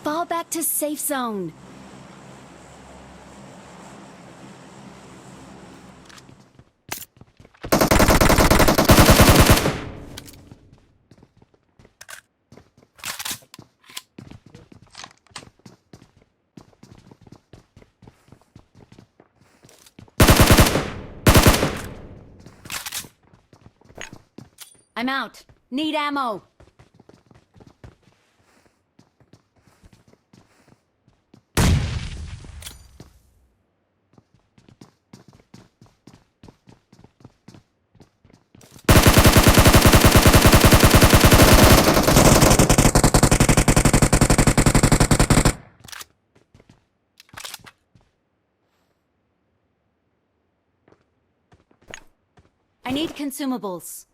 Fall back to safe zone. I'm out. Need ammo. I need consumables.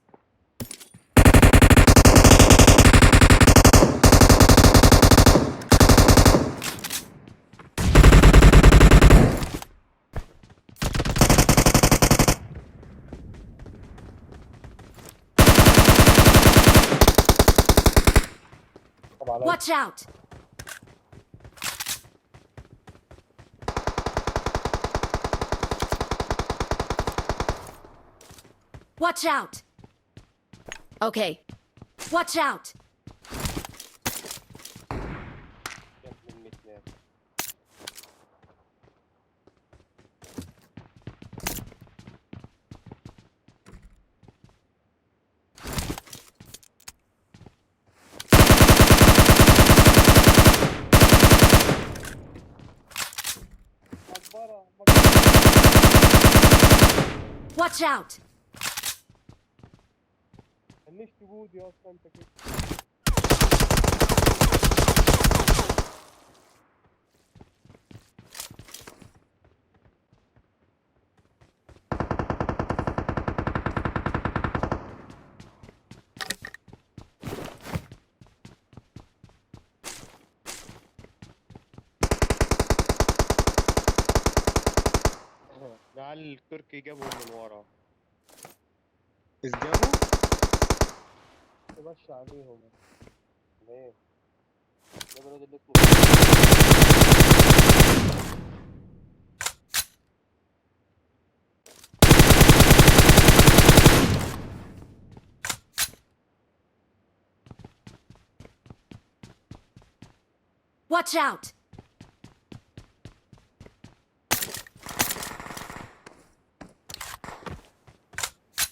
Watch out! Watch out! Okay. Watch out! Watch out! ليش تقول يا اصلا انت كده؟ لعل التركي جابهم من ورا. ايش جابوا؟ تمشي عليهم. ليه؟ ده الواد اللي اسمه Watch out!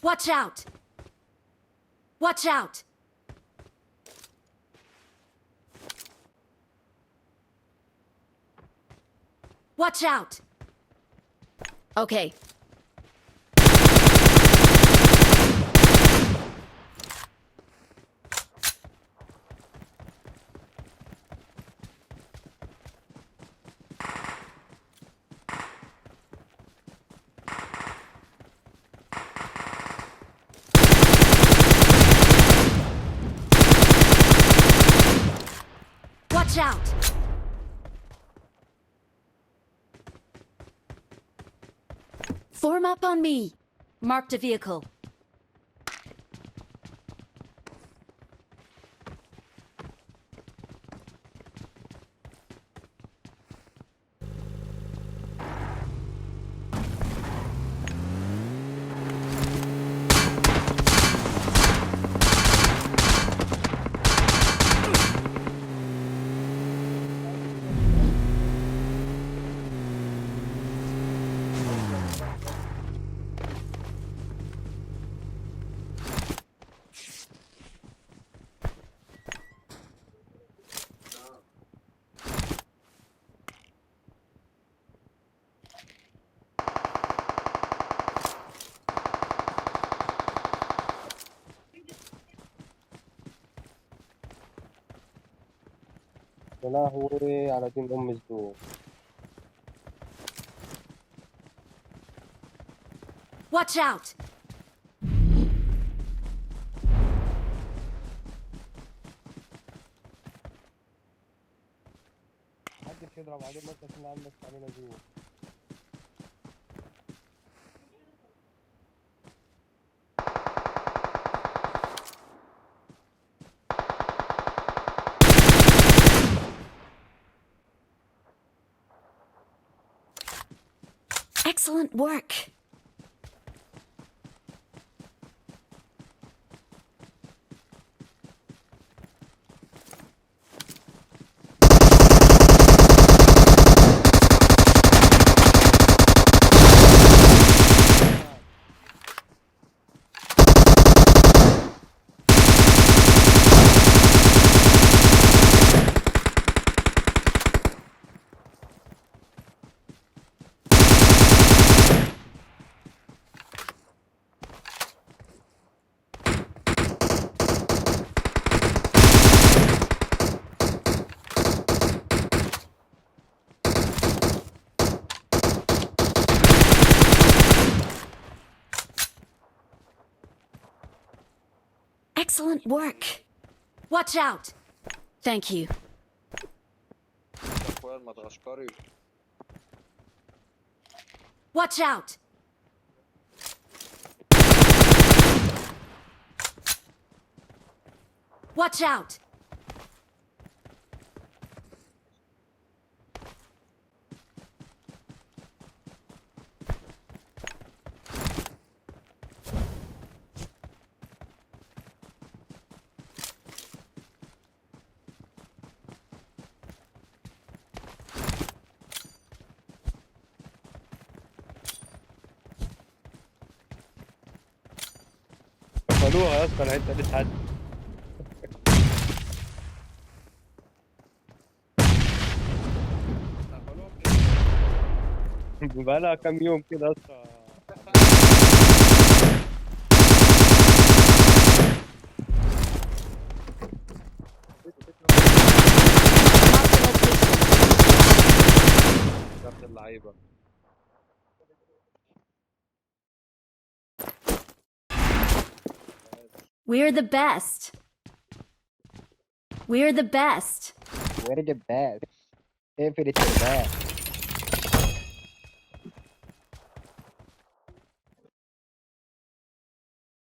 Watch out! Watch out! Watch out! Okay. Watch out! Form up on me. Marked a vehicle. يا لهوي على دين ام الزور. Watch out! محدش يضرب عليه مثلا عشان عندك علينا زور. Excellent work. Excellent work. Watch out. Thank you. اخويا المدغشقري. Watch out. Watch out. قفلوها يا اسطى الحته دي اتحد. بقالها كام يوم كده يا اسطى. يا ابن اللعيبه. We're the best. We're the best. We're the best. Everything best.